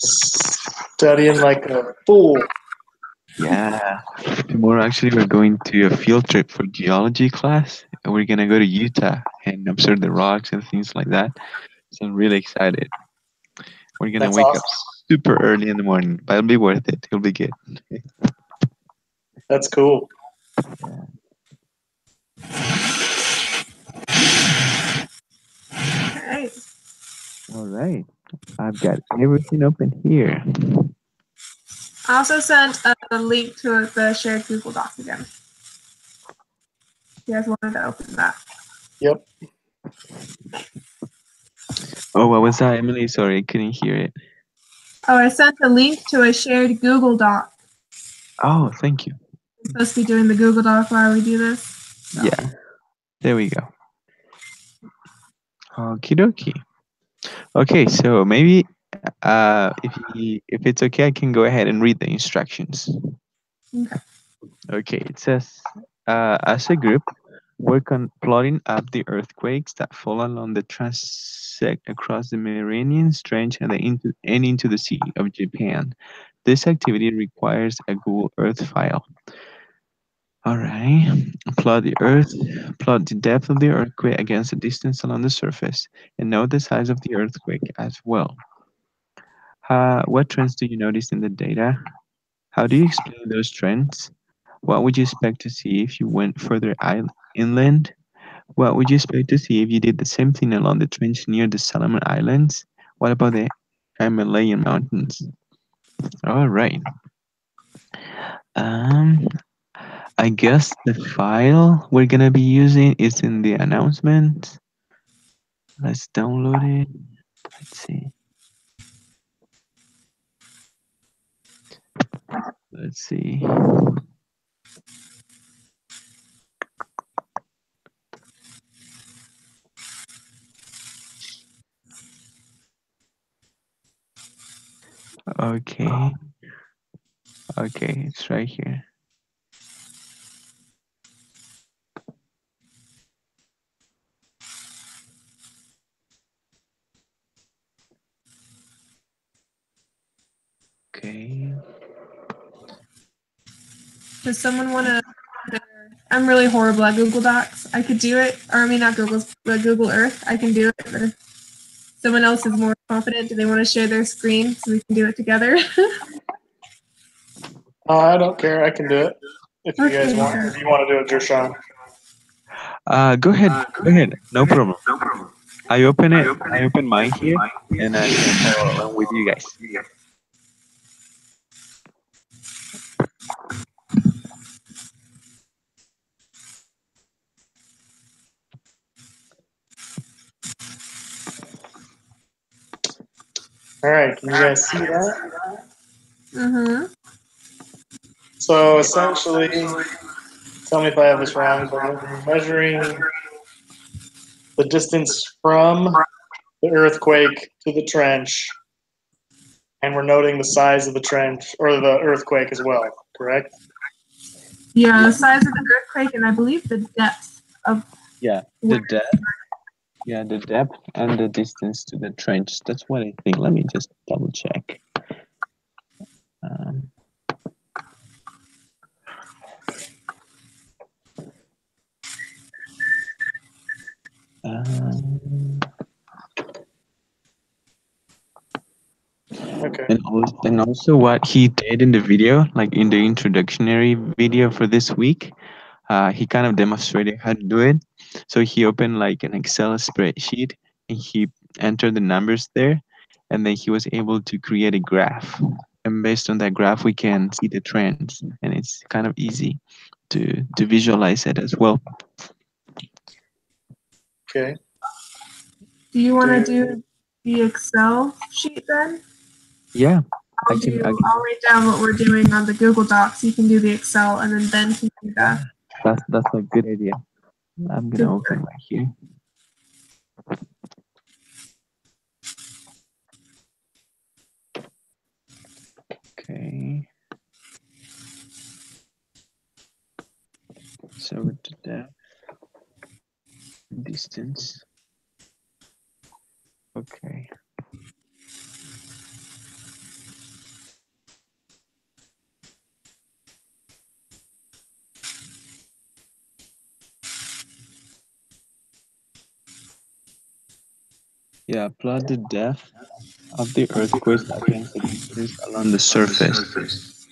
Studying like a fool. Yeah. Tomorrow, actually, we're going to a field trip for geology class. And we're gonna go to Utah and observe the rocks and things like that. So I'm really excited. We're gonna That's wake up awesome. super early in the morning, but it'll be worth it. It'll be good. That's cool. Yeah. Okay. All right. I've got everything open here. I also sent a link to the shared Google Doc again. You guys wanted to open that. Yep. Oh, what was that, Emily? Sorry, I couldn't hear it. Oh, I sent a link to a shared Google Doc. Oh, thank you. I'm supposed to be doing the Google Doc while we do this. So. Yeah. There we go. Okie dokie. Okay, so maybe if it's okay, I can go ahead and read the instructions. Okay. Okay, it says, as a group, work on plotting up the earthquakes that fall along the transect across the Mediterranean Trench and into the Sea of Japan. This activity requires a Google Earth file. All right. Plot the depth of the earthquake against the distance along the surface, and note the size of the earthquake as well. What trends do you notice in the data? How do you explain those trends? What would you expect to see if you went further inland? What would you expect to see if you did the same thing along the trench near the Solomon Islands? What about the Himalayan mountains? All right. Um, I guess the file we're gonna be using is in the announcement. Let's download it. Let's see. Let's see. Okay. Okay, it's right here. Okay. Does someone want to? I'm really horrible at Google Docs. I could do it, or I mean not Google, but Google Earth. I can do it. But if someone else is more confident, do they want to share their screen so we can do it together? I don't care. I can do it if you guys want. If you want to do it, Jershawn. Go ahead. Go ahead. No problem. I open it. I open mine here, and I can follow along with you guys. All right. Can you guys see that? Mm-hmm. So essentially, tell me if I have this wrong, but we're measuring the distance from the earthquake to the trench, and we're noting the size of the trench or the earthquake as well, correct? Yeah, the size of the earthquake, and I believe the depth of. Yeah, the depth. Yeah, the depth and the distance to the trench. That's what I think. Let me just double check. Um, um, Okay. and also what he did in the video, like in the introductory video for this week, he kind of demonstrated how to do it. So he opened like an Excel spreadsheet and he entered the numbers there, and then he was able to create a graph. And based on that graph, we can see the trends, and it's kind of easy to visualize it as well. Okay. Do you want to do the Excel sheet then? Yeah, I'll write down what we're doing on the Google Docs. You can do the Excel, and then Ben can do that. That's a good idea. I'm gonna open right here. Okay. So with the distance. Okay. Yeah, plot the depth of the earthquakes against the distance along the surface,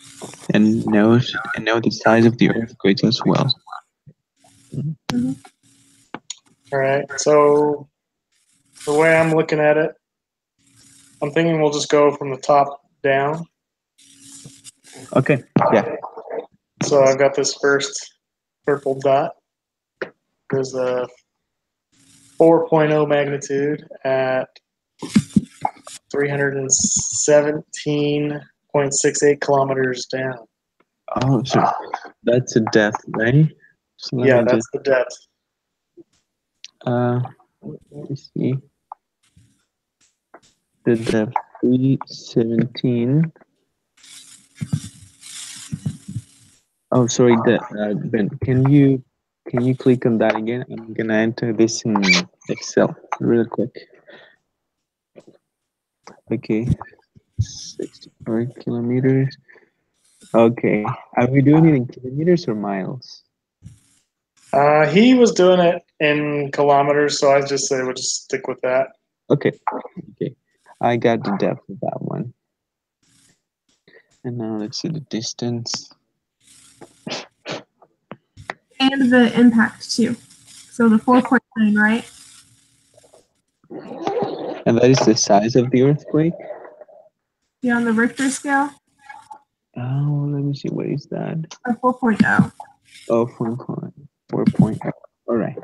and note the size of the earthquakes as well. All right. So the way I'm looking at it, I'm thinking we'll just go from the top down. Okay. Yeah. So I've got this first purple dot. There's a 4.0 magnitude at 317.68 kilometers down. Oh, so that's a depth, right? So let Yeah, me that's just the depth. let me see. The depth 317. Oh, sorry. Ben, can you click on that again? I'm gonna enter this in Excel real quick. Okay, 64 kilometers. Okay, are we doing it in kilometers or miles? He was doing it in kilometers, so I just say we'll just stick with that. Okay, okay. I got the depth of that one. And now let's see the distance. And the impact too. So the 4.9, right? And that is the size of the earthquake. Yeah, on the Richter scale. Oh, let me see. What is that? Or 4.0. Oh, 4.0. All right.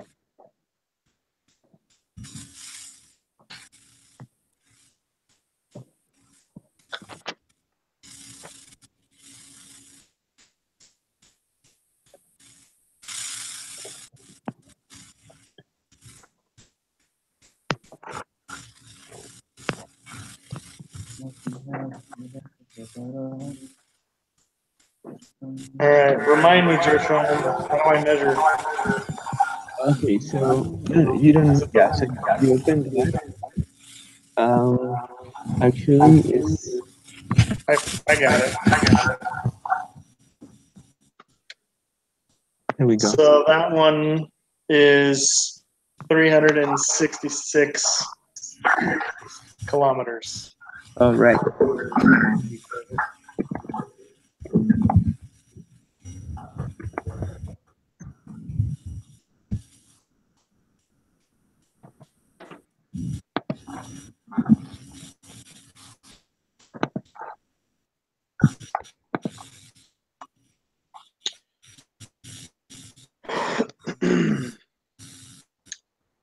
All right, remind me, Gershon, how do I measure? Okay, so you don't. Yeah, so you open that. Actually, it's I got it. here we go. So that one is 366 kilometers. All right.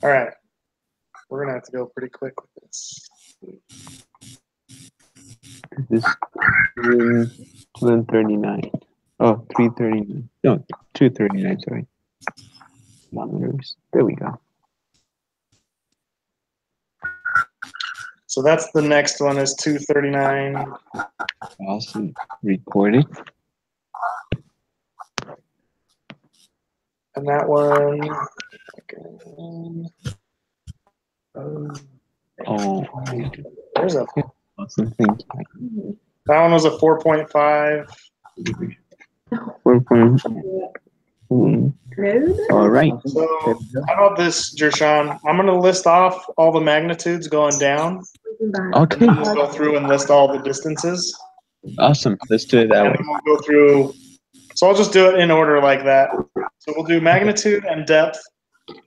All right, we're gonna have to go pretty quick with this. This is 239. Oh, 339. No, 239. Sorry. Kilometers. There we go. So that's the next one is 239. Awesome. Recorded. And that one, Oh, there's a, awesome. Thank you. that one was a 4.5. 4. All right. So how about this, Gershon? I'm gonna list off all the magnitudes going down. Okay. And we'll go through and list all the distances. Awesome. Let's do it that And way. then we'll go through. So I'll just do it in order like that. So we'll do magnitude and depth,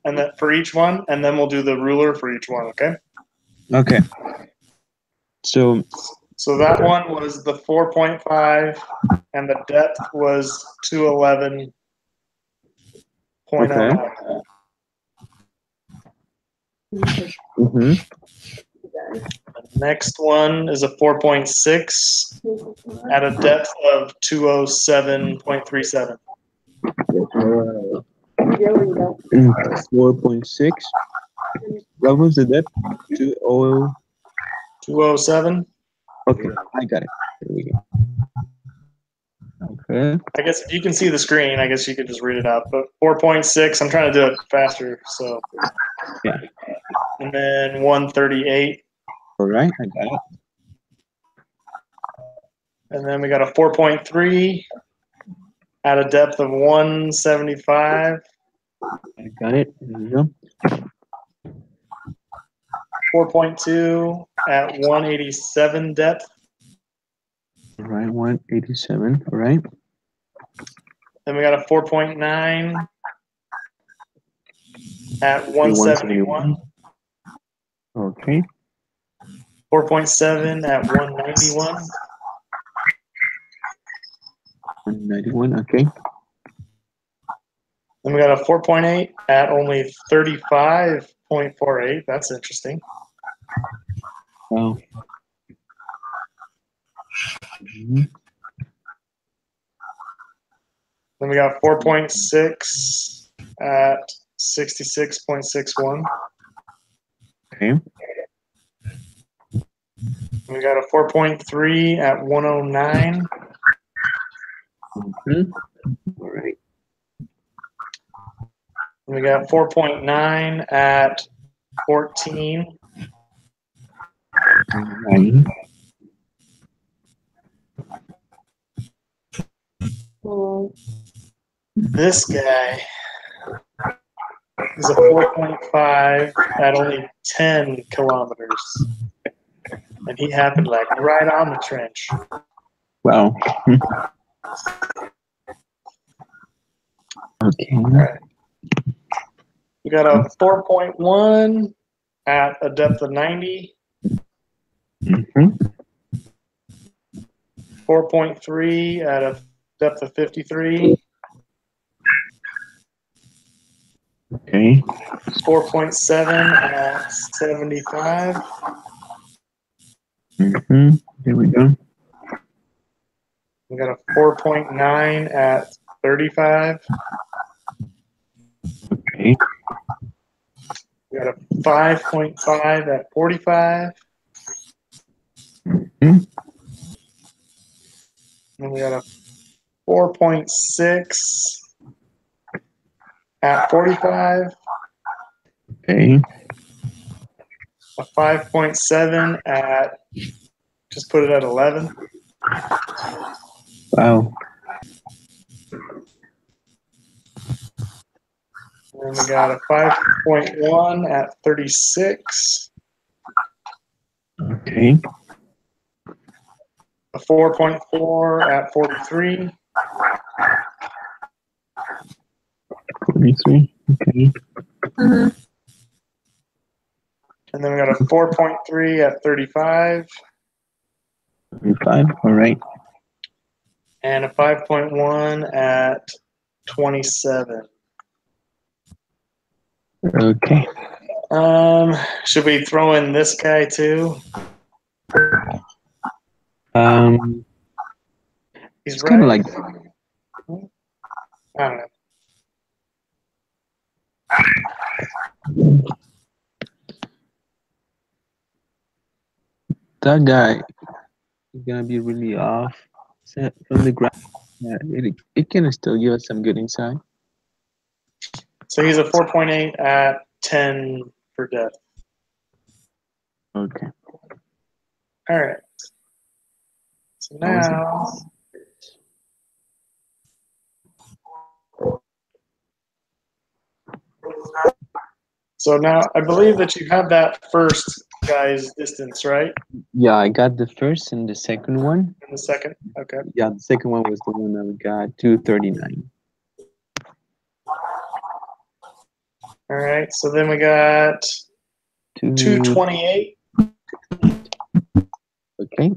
and that for each one, and then we'll do the ruler for each one. Okay. Okay. So that one was the 4.5, and the depth was 211.09. okay. Mm-hmm. The next one is a 4.6 at a depth of 207.37. 4.6. What was the depth? 200. 207. Okay, I got it. There we go. Okay. I guess if you can see the screen, I guess you could just read it out. But 4.6, I'm trying to do it faster. So Yeah. and then 138. All right, I got it. And then we got a 4.3 at a depth of 175. I got it. There you go. 4.2 at 187 depth. All right, 187. All right. Then we got a 4.9 at 171. Okay. 4.7 at 191. 191. Okay. Then we got a 4.8 at only 35.48. That's interesting. Wow. Mhm. Then we got 4.6 at 66.61. Okay. We got a 4.3 at 109. Mhm. All right. We got 4.9 at 14. All right. This guy is a 4.5 at only 10 kilometers. And he happened like right on the trench. Wow. Okay. Right. We got a 4.1 at a depth of 90. Mm-hmm. 4.3 at a depth of 53. Okay. 4.7 at 75. Mm-hmm. There we go. We got a 4.9 at 35. Okay. We got a 5.5 at 45. Mm-hmm. And we got a 4.6 at 45. Okay. A 5.7 at, just put it at 11. Wow. And we got a 5.1 at 36. Okay. A 4.4 at 43. 43. Okay. Mm-hmm. And then we got a 4.3 at 35. 35. All right. And a 5.1 at 27. Okay. Should we throw in this guy too? He's It's right. kind of like I don't know. that guy is gonna be really off set from the ground. Yeah, it can still give us some good insight. So he's a 4.8 at 10 for depth. Okay. All right. So now, I believe that you have that first guy's distance, right? Yeah, I got the first and the second one. And the second, okay. Yeah, the second one was the one that we got 239. All right. So then we got 228. Okay.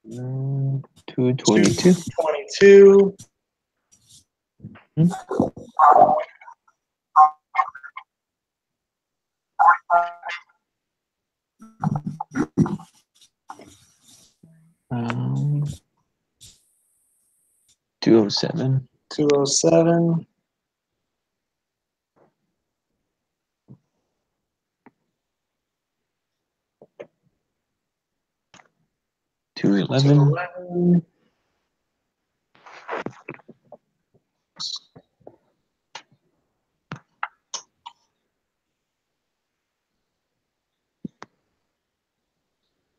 Uh, 222. 222. Hmm. Um, 207. 207. 211. 211.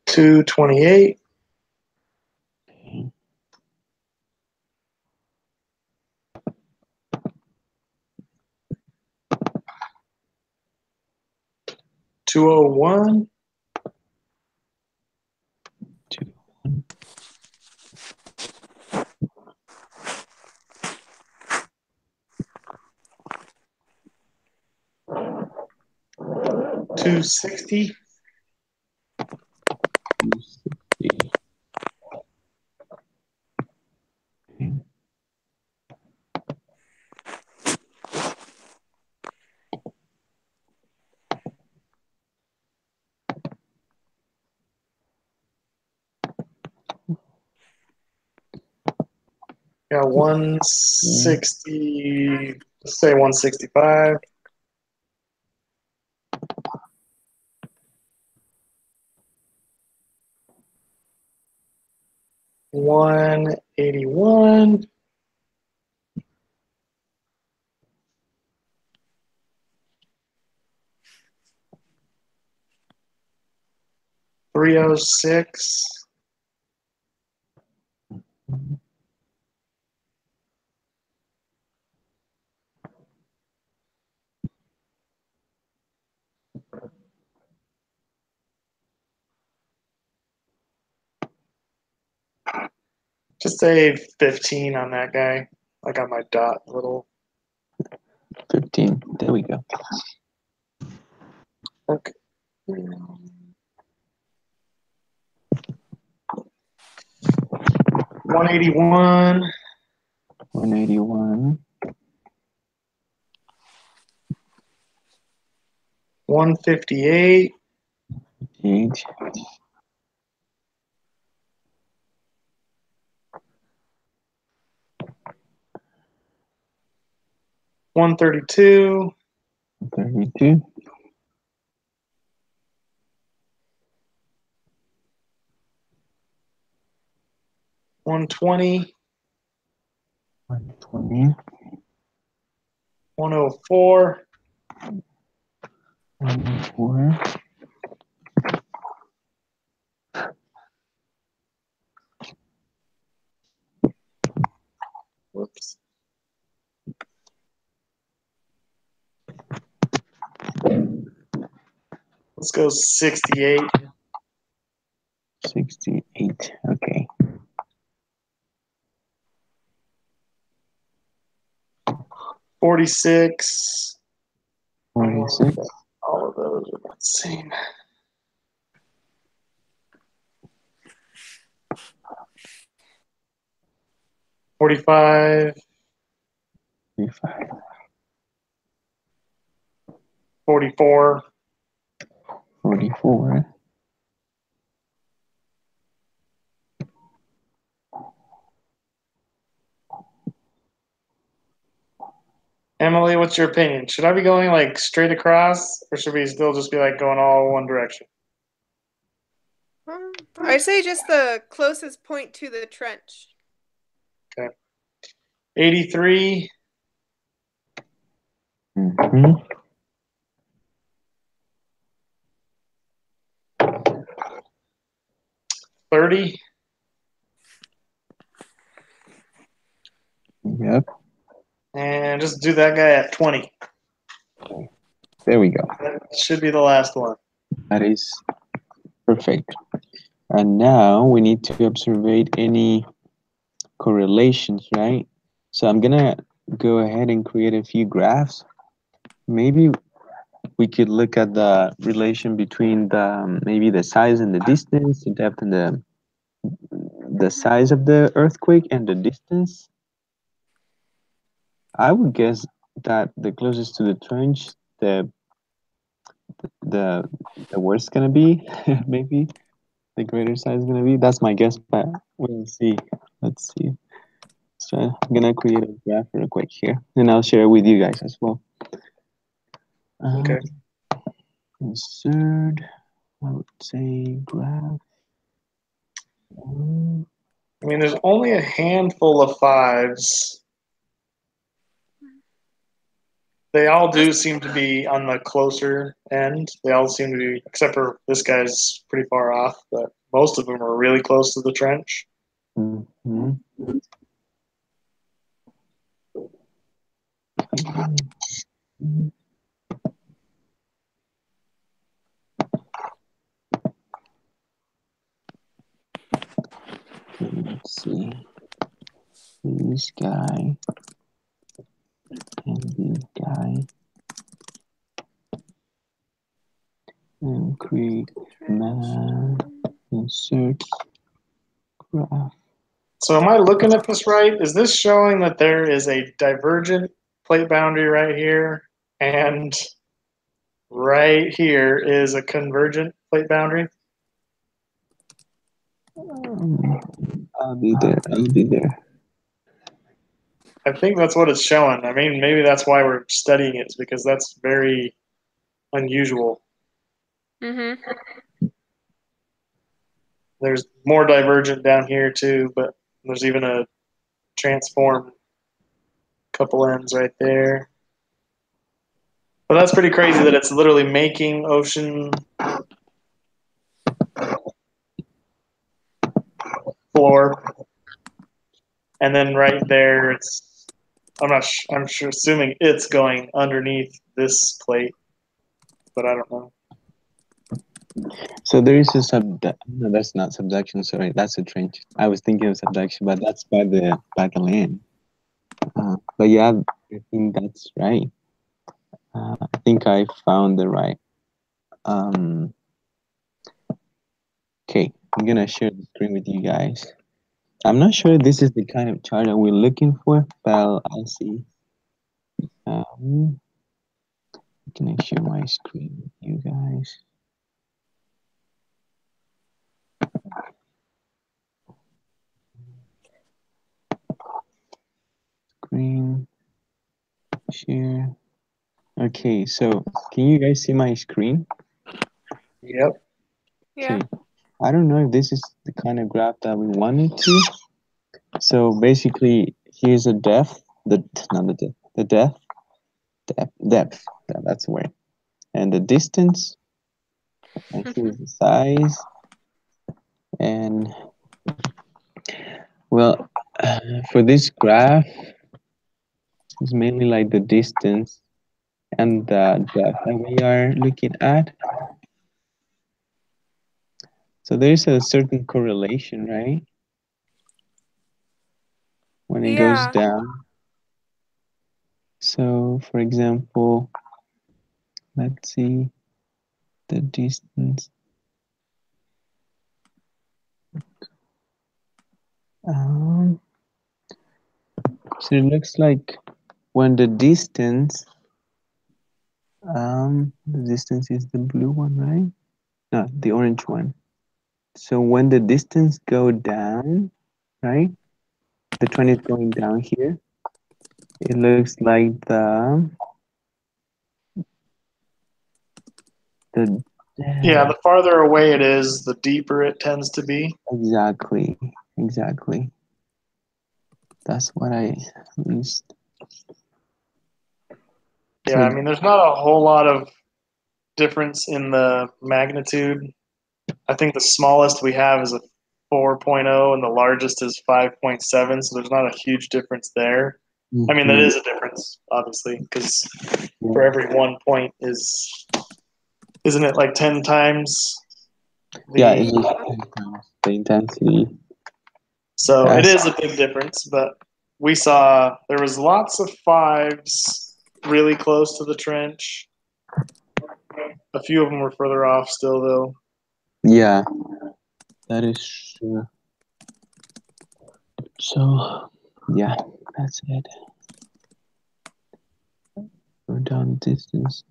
$228. Okay. 201. 2. 260. 260. Okay. 160. Let's say 165. 181. 306. Just say 15 on that guy. I got my dot little. 15. There we go. Okay. 181. 181. 158. 8. 132. 32. 120. 120. 104. 104. Whoops. Let's go 68. 68. Okay. 46. 46. All of those are about the same. 45. 45. 44. 44. Emily, what's your opinion? Should I be going like straight across, or should we still just be like going all one direction? I say just the closest point to the trench. Okay. 83. Mm-hmm. 30. Yep. And just do that guy at 20. There we go. That should be the last one. That is perfect. And now we need to observe any correlations, right? So I'm gonna go ahead and create a few graphs. Maybe we could look at the relation between the maybe the size and the distance, the depth and the size of the earthquake and the distance. I would guess that the closest to the trench, the the worst gonna be maybe the greater size gonna be. That's my guess, but we'll see. Let's see. So I'm gonna create a graph real quick here, and I'll share it with you guys as well. Okay. Insert. I would say graph. I mean, there's only a handful of fives. They all do seem to be on the closer end. They all seem to be, except for this guy's pretty far off, but most of them are really close to the trench. Mm-hmm. Let's see. This guy and this guy and create map, insert graph. So am I looking at this right? Is this showing that there is a divergent plate boundary right here, and right here is a convergent plate boundary? I'll be there. I'll be there. I think that's what it's showing. I mean, maybe that's why we're studying it, because that's very unusual. Mm-hmm. There's more divergent down here too, but there's even a transform couple ends right there. But that's pretty crazy that it's literally making ocean floor, and then right there it's I'm sure assuming it's going underneath this plate, but I don't know. So there is a no, that's not subduction. Sorry, that's a trench. I was thinking of subduction, but that's by the land. But yeah, I think that's right. I think I found the right. Okay, I'm gonna share the screen with you guys. I'm not sure this is the kind of chart that we're looking for, but I'll see. Can I share my screen with you guys? Screen share. Okay, so can you guys see my screen? Yep. Yeah. Okay. I don't know if this is the kind of graph that we wanted to. So basically, here's a depth, the depth. That's the word, and the distance, and here's the size, and well, for this graph, it's mainly like the distance and the depth that we are looking at. So there's a certain correlation, right? When it goes Yeah. down. So, for example, let's see the distance. So it looks like when the distance is the blue one, right? No, the orange one. So when the distance go down, right? The trend is going down here. It looks like the Yeah, the farther away it is, the deeper it tends to be. exactly. That's what I at least. Yeah, I mean, there's not a whole lot of difference in the magnitude. I think the smallest we have is a 4.0 and the largest is 5.7, so there's not a huge difference there. I mean, that is a difference, obviously, because for every 1 point isn't it like 10 times the intensity. So it is a big difference, but we saw there was lots of fives really close to the trench. A few of them were further off still, though. Yeah, that is true. So, yeah, that's it. Go down distance.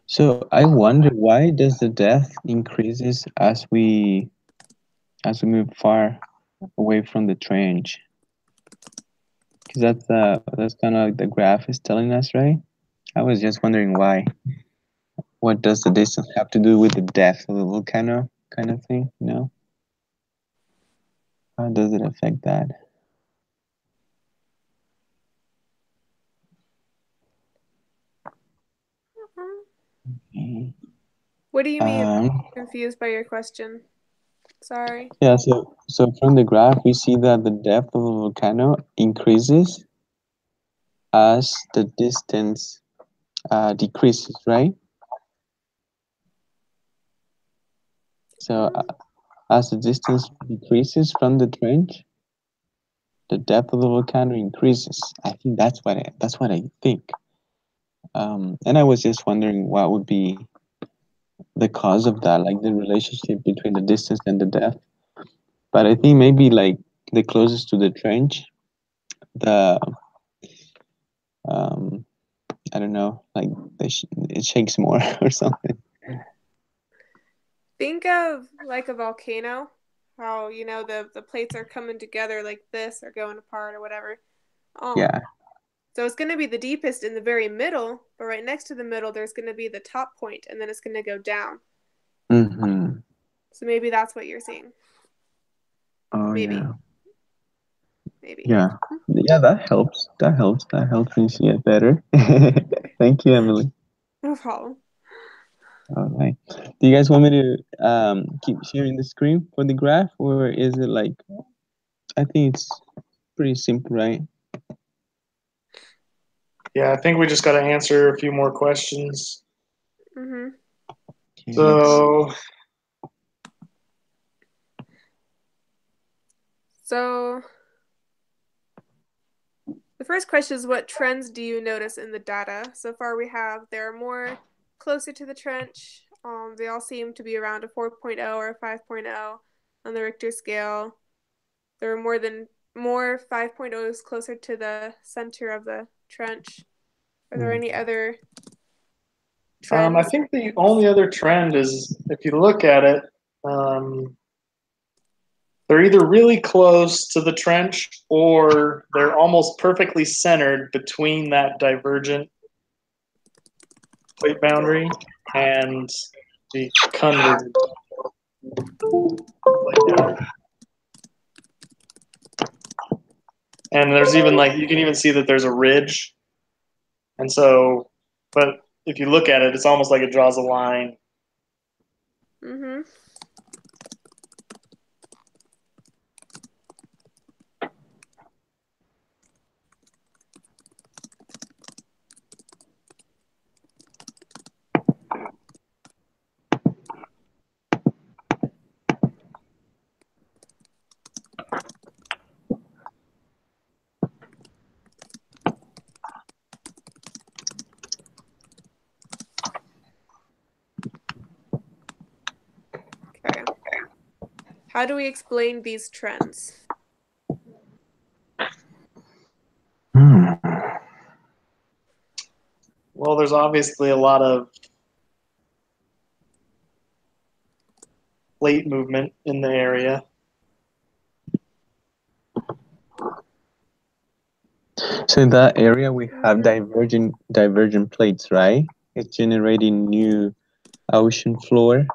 So I wonder, why does the depth increases as we move far away from the trench? Because that's kind of like the graph is telling us, right? I was just wondering why. What does the distance have to do with the depth of the volcano, kind of thing? You know? How does it affect that? Okay. What do you mean? Um, Confused by your question. Sorry. yeah, so from the graph, we see that the depth of a volcano increases as the distance decreases, right? So as the distance decreases from the trench, the depth of the volcano increases. I think that's what I think. And I was just wondering what would be the cause of that, like the relationship between the distance and the depth. But I think maybe like the closest to the trench, the um, I don't know, like it shakes more or something. Think of like a volcano, how the plates are coming together like this or going apart or whatever. Yeah. So it's going to be the deepest in the very middle, but right next to the middle there's going to be the top point, and then it's going to go down. Mm-hmm. So maybe that's what you're seeing. Oh Maybe. yeah. Maybe. Yeah. Yeah, that helps. That helps. That helps me see it better. Thank you, Emily. No problem. All right. Do you guys want me to keep sharing the screen for the graph, or is it like I think it's pretty simple, right? Yeah, I think we just got to answer a few more questions. Mhm. Okay, So, So the first question is, what trends do you notice in the data? So far we have there are more closer to the trench. They all seem to be around a 4.0 or a 5.0 on the Richter scale. There are more 5.0s closer to the center of the trench. Are there any other I trends? think the only other trend is if you look at it, um, they're either really close to the trench or they're almost perfectly centered between that divergent plate boundary and the convergent plate boundary. And there's even like you can even see that there's a ridge. And so, but if you look at it, it's almost like it draws a line. Mhm. Okay. How do we explain these trends? Hmm. Well, there's obviously a lot of plate movement in the area. So in that area we have divergent plates, right? It's generating new ocean floor.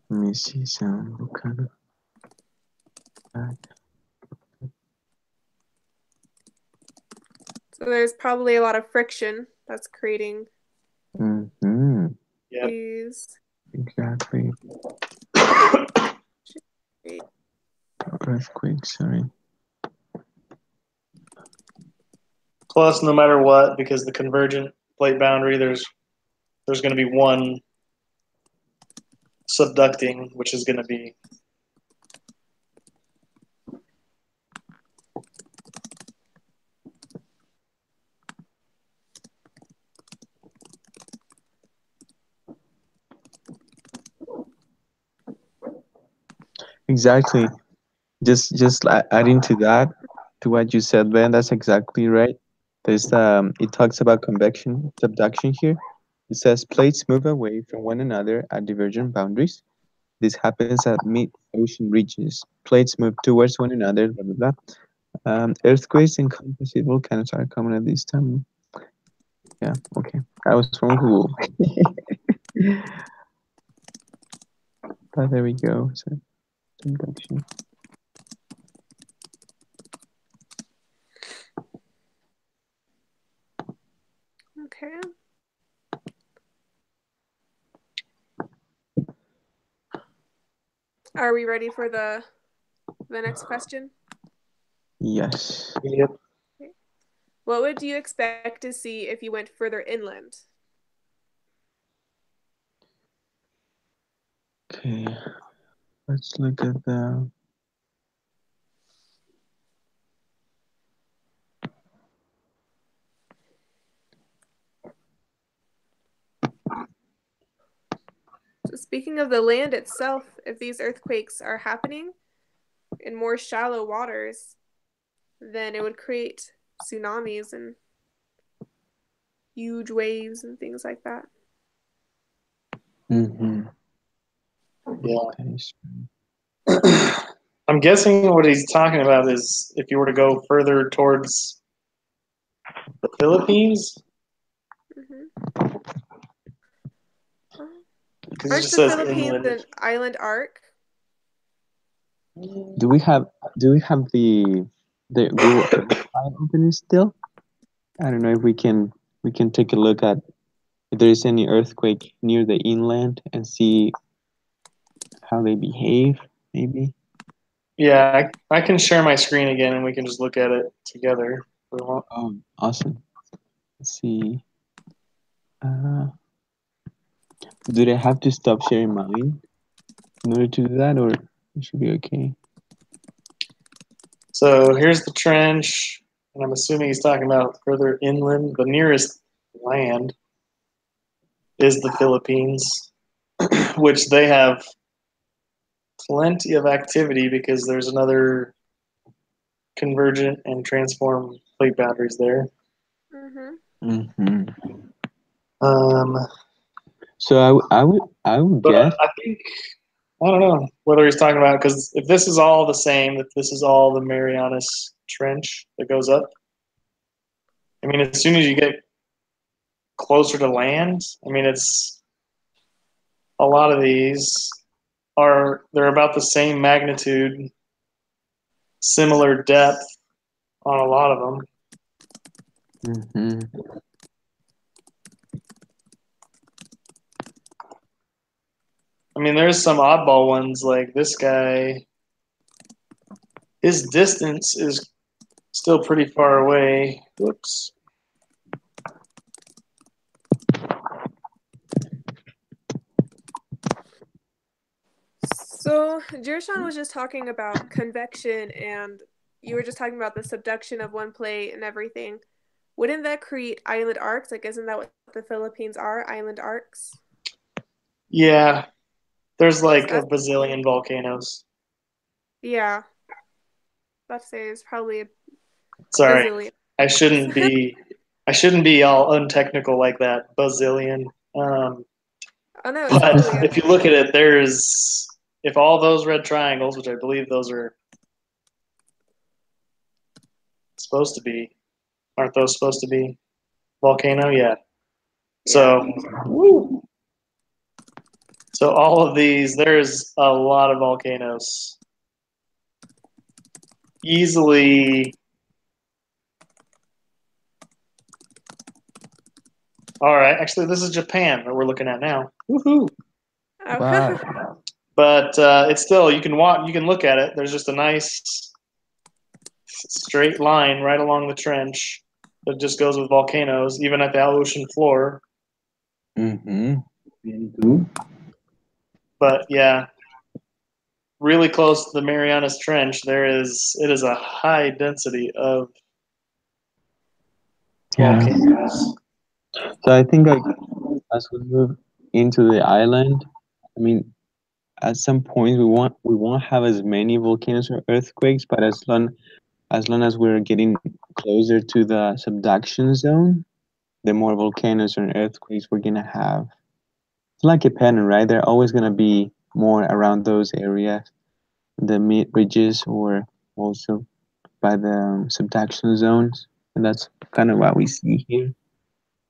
Let me see some volcano. So there's probably a lot of friction that's creating Mm-hmm. Yep. these. Exactly. Earthquake, sorry. Plus, no matter what, because the convergent plate boundary, there's going to be one subducting, which is going to be Exactly. Just adding to that, to what you said, Ben. That's exactly right. There's it talks about convection subduction here. It says plates move away from one another at divergent boundaries. This happens at mid-ocean regions. Plates move towards one another. Blah blah blah. Earthquakes and composite volcanoes are common at this time. Yeah, okay. I was from Google, but there we go. So subduction. Okay. Are we ready for the next question? Yes. Yep. What would you expect to see if you went further inland? Okay. Let's look at the. So speaking of the land itself, if these earthquakes are happening in more shallow waters, then it would create tsunamis and huge waves and things like that. Mm-hmm. Yeah. I'm guessing what he's talking about is if you were to go further towards the Philippines, Mm-hmm. because it Aren't just the says Philippines inland. an island arc? Do we have the Google Earth file open still? I don't know if we can take a look at if there is any earthquake near the inland and see how they behave, maybe. Yeah, I can share my screen again and we can just look at it together if we want. Oh, awesome. Let's see. Uh, do they have to stop sharing mine in order to do that, or it should be okay? So here's the trench, and I'm assuming he's talking about further inland. The nearest land is the Philippines, which they have plenty of activity because there's another convergent and transform plate boundaries there. Mm-hmm. Mm-hmm. Um, So I would but guess. I think I don't know whether he's talking about because if this is all the same, if this is all the Marianas Trench that goes up, I mean, as soon as you get closer to land, I mean, it's a lot of these they're about the same magnitude, similar depth on a lot of them. Mm-hmm. I mean, there's some oddball ones like this guy. His distance is still pretty far away. Whoops. So Jirshan was just talking about convection, and you were just talking about the subduction of one plate and everything. Wouldn't that create island arcs? Like, isn't that what the Philippines are? Island arcs? Yeah, there's Is like a that? bazillion volcanoes. Yeah. About to say it's probably a Sorry, bazillion. I shouldn't be. I shouldn't be all untechnical like that. Bazillion. Oh no, it's But totally. if you look at it, there's if all those red triangles, which I believe those are supposed to be, aren't those supposed to be volcano? Yeah. Yeah. So, woo. So all of these, there's a lot of volcanoes. Easily. All right. Actually, this is Japan that we're looking at now. Woohoo! Oh. Wow. But it's still you can walk. You can look at it. There's just a nice straight line right along the trench that just goes with volcanoes, even at the ocean floor. Mm-hmm. Me too. But yeah, really close to the Marianas Trench, it is a high density of Yeah. volcanoes. So I think like as we move into the island, I mean, at some point we won't have as many volcanoes or earthquakes, but as long as long as we're getting closer to the subduction zone, the more volcanoes and earthquakes we're gonna have. It's like a pattern, right? They're always gonna be more around those areas, the mid ridges, or also by the subduction zones, and that's kind of what we see here.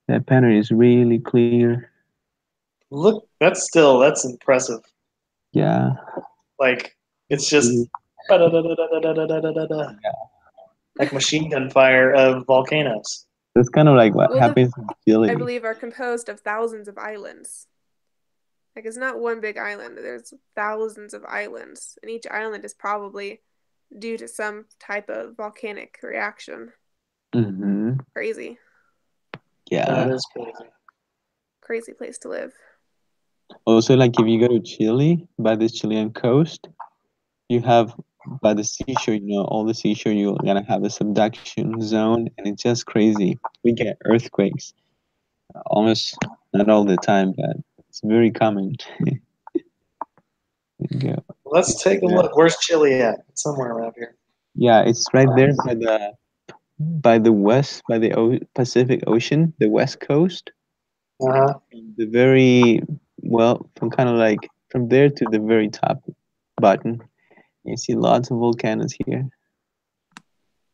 That pattern is really clear. Look, that's impressive. Yeah. Like it's just like machine gun fire of volcanoes. That's kind of like what Well, happens in Chile. I believe, are composed of thousands of islands. Like, it's not one big island. There's thousands of islands, and each island is probably due to some type of volcanic reaction. Mm-hmm. Crazy. Yeah. That is crazy. Crazy place to live. Also, like if you go to Chile, by the Chilean coast, you have by the seashore, all the seashore, you're gonna have a subduction zone, and it's just crazy. We get earthquakes almost not all the time, but it's very common. Yeah. Let's take a look. Where's Chile at? Somewhere around here. Yeah, it's right there by the west, by the Pacific Ocean, the west coast. Uh-huh. The very well, from kind of like from there to the very top button, you see lots of volcanoes here.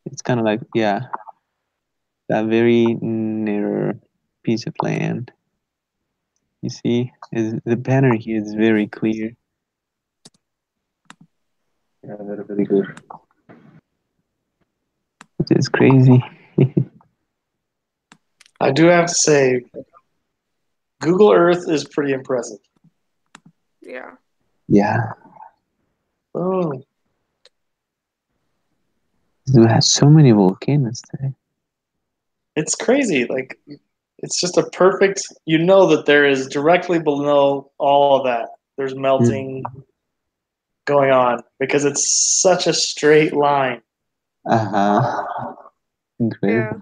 It's kind of like, yeah, that very narrow piece of land. You see, the pattern here is very clear. Yeah, very good. It's crazy. I do have to say, Google Earth is pretty impressive. Yeah. Yeah, Oh, it has so many volcanoes today. it's crazy. Like, it's just a perfect. You know that there is directly below all of that. There's melting going on because it's such a straight line. Uh-huh. Incredible. Yeah.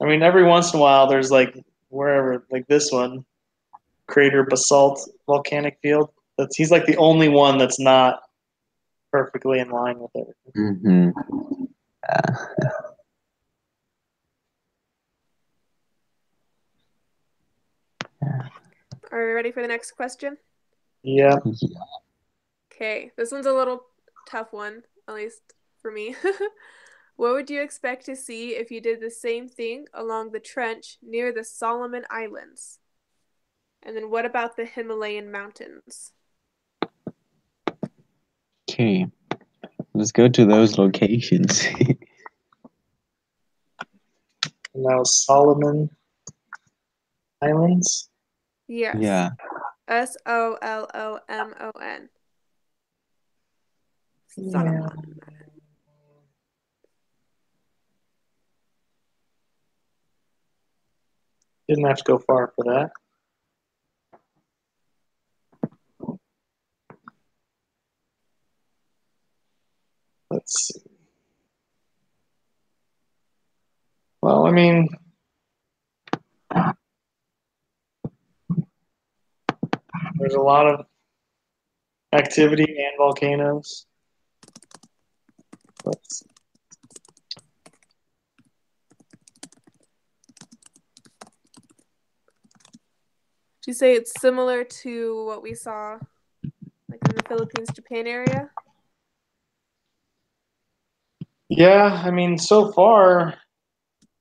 I mean, every once in a while, there's like wherever, like this one, crater basalt volcanic field. He's like the only one that's not perfectly in line with everything. Mm-hmm. Are you ready for the next question? Yeah. Okay, this one's a little tough one, at least for me. What would you expect to see if you did the same thing along the trench near the Solomon Islands? And then what about the Himalayan mountains? Okay, let's go to those locations. Now Solomon Islands. Yes. Yeah. Solomon. Yeah. Didn't have to go far for that. Let's see. Well, I mean, there's a lot of activity and volcanoes. Let's see. Did you say it's similar to what we saw like in the Philippines, Japan area? Yeah, I mean, so far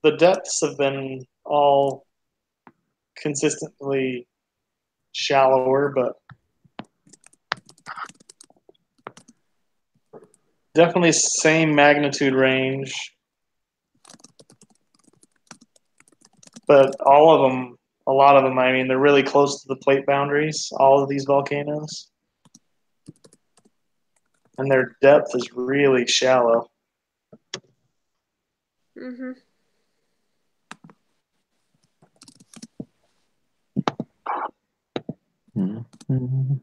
the depths have been all consistently shallower, but definitely same magnitude range. But all of them, a lot of them, I mean, they're really close to the plate boundaries, all of these volcanoes. And their depth is really shallow. Mm-hmm. Mm-hmm.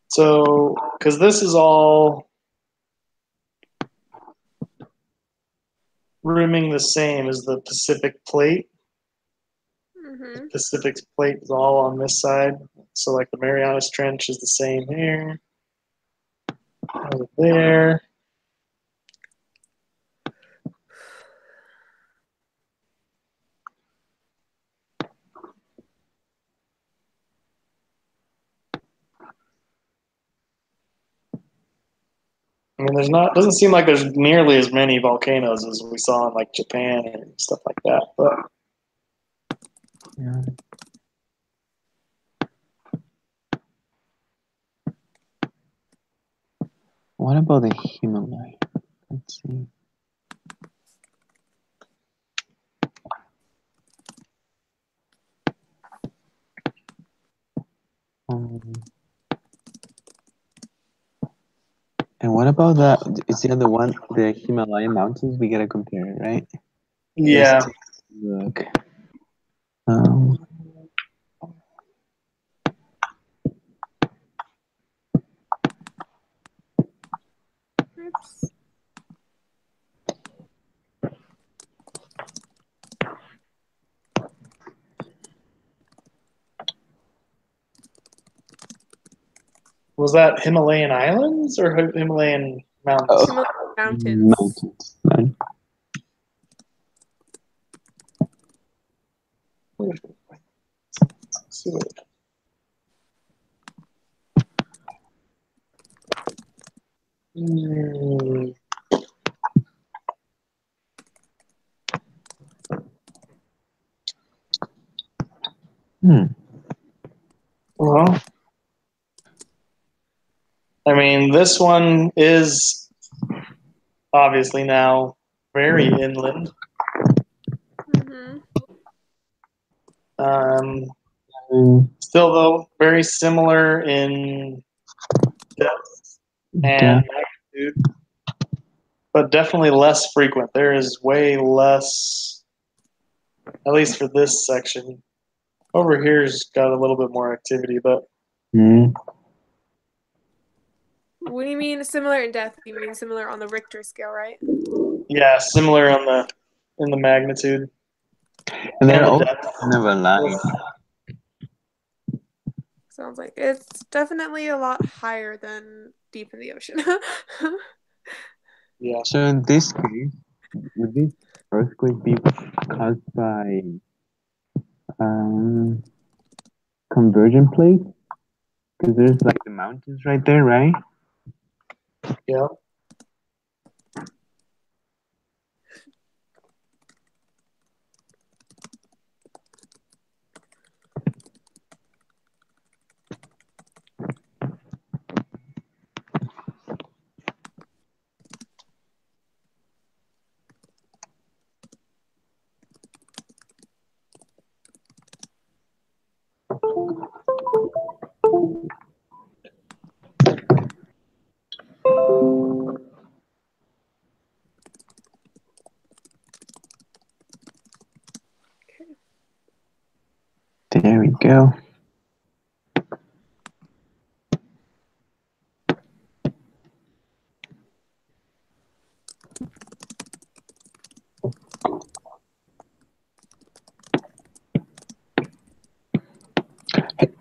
So, because this is all rimming the same as the Pacific plate. Mm-hmm. The Pacific plate is all on this side. So, like the Marianas Trench is the same here. Over there. I mean, doesn't seem like there's nearly as many volcanoes as we saw in like Japan and stuff like that. But Yeah. What about the Himalaya? Let's see. And what about that? Is the other one, the Himalayan mountains? We gotta compare it, right? yeah, Let's take a look. Um, Oops. was that Himalayan islands or Himalayan mountains? Himalayan mountains. mountains. Right? Let's see what Hmm. Well, I mean, this one is obviously now very inland. Mm-hmm. Still, though, very similar in depth and magnitude, but definitely less frequent. There is way less, at least for this section. Over here's got a little bit more activity, but What do you mean similar in depth? You mean similar on the Richter scale, right? yeah, similar in the magnitude And they're and the all depth. kind of alive. Sounds like it's definitely a lot higher than deep in the ocean. Yeah. So in this case, would this earthquake be caused by convergent plates? Because there's like the mountains right there, right? Yeah. There we go.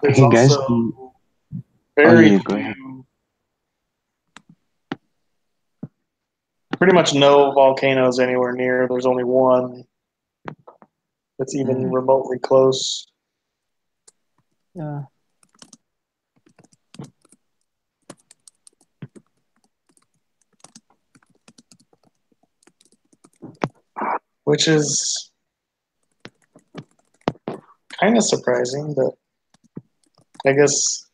There's Hey guys, also very yeah, go ahead. pretty much no volcanoes anywhere near. There's only one that's even remotely close. Yeah. Which is kind of surprising, but I guess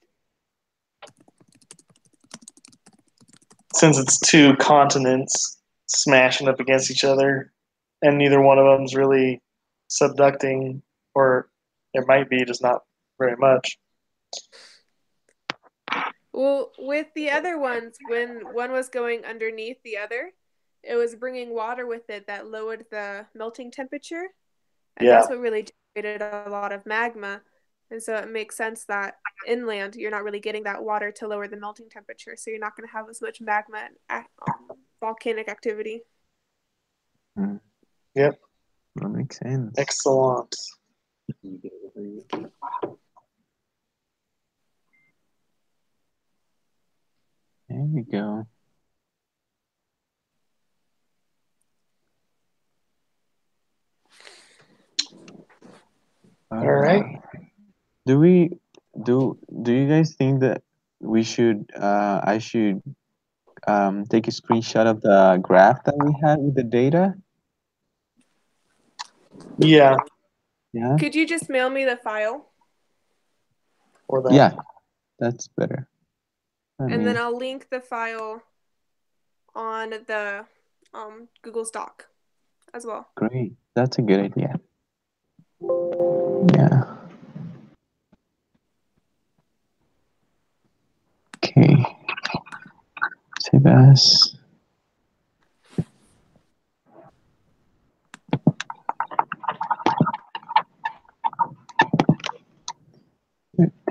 since it's two continents smashing up against each other, and neither one of them's really subducting, or it might be just not very much. Well, with the other ones, when one was going underneath the other, it was bringing water with it that lowered the melting temperature. And Yeah. that's what really generated a lot of magma. And so it makes sense that inland, you're not really getting that water to lower the melting temperature. So you're not going to have as much magma and volcanic activity. Yep. That makes sense. Excellent. There we go. All right. Do you guys think that we should I should take a screenshot of the graph that we had with the data? Yeah. Yeah. Could you just mail me the file? Or that. Yeah, that's better. And then I'll link the file on the Google Doc as well. Great. That's a good idea. Yeah. Okay. Save as.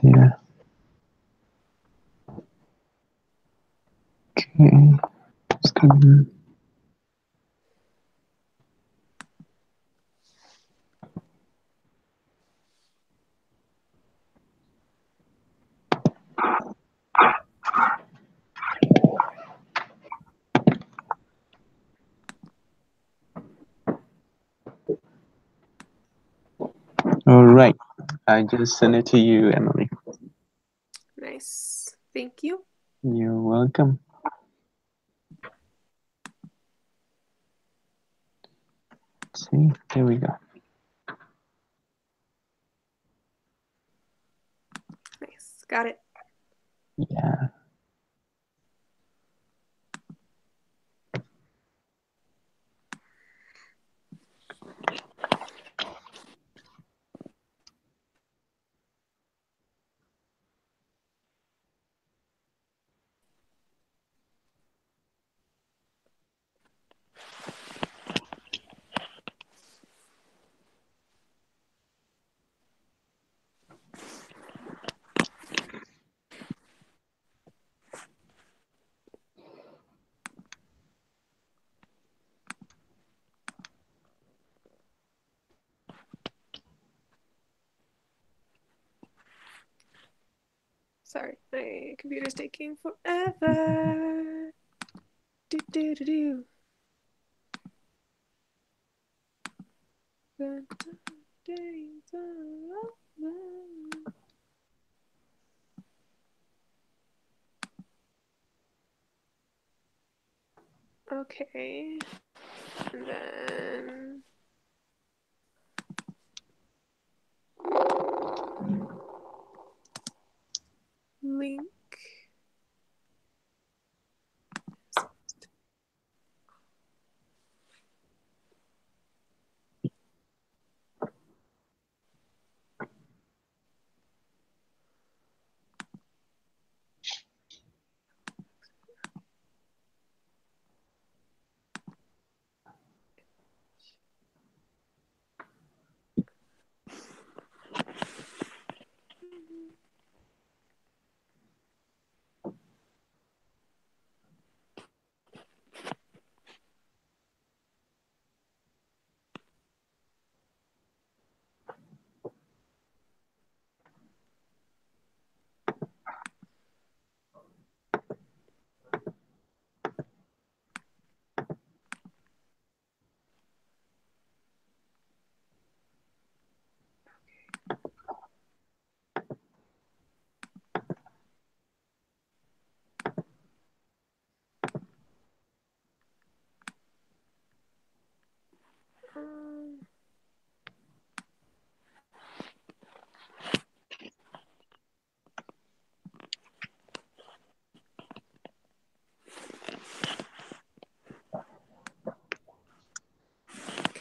Yeah. Okay. Let's go. All right. I just sent it to you, Emily. Nice. Thank you. You're welcome. See, there we go. Nice. Got it. Yeah. Sorry, my computer's taking forever. Do do do do. Okay, and then link.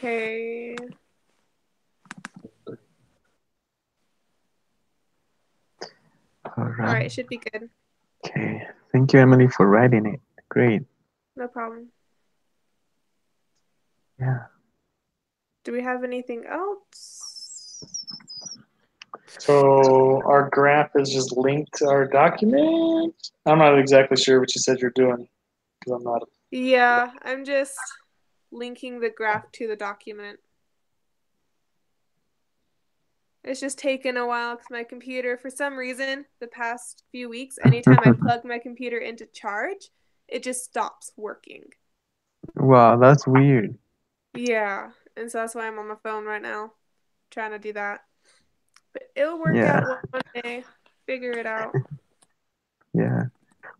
Okay. All All right, it should be good. Okay. Thank you, Emily, for writing it. Great. No problem. Yeah. Do we have anything else? So our graph is just linked to our document. I'm not exactly sure what you said you're doing because I'm not. Yeah, I'm just linking the graph to the document. It's just taken a while because my computer, for some reason, the past few weeks, anytime I plug my computer into charge, it just stops working. Wow, that's weird. Yeah, and so that's why I'm on my phone right now, trying to do that. But it'll work Yeah. out one day. Figure it out. Yeah.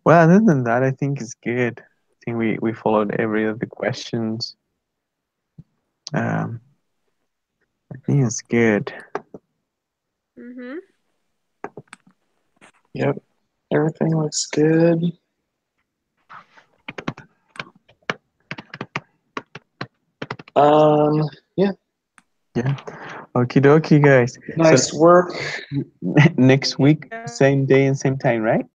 Well, other than that, I think it's good. I think we followed every of the questions. I think it's good. Mhm. Yep. Everything looks good. Yeah. Yeah. Okie dokie, guys. Nice work. Next week, Yeah. same day and same time, right?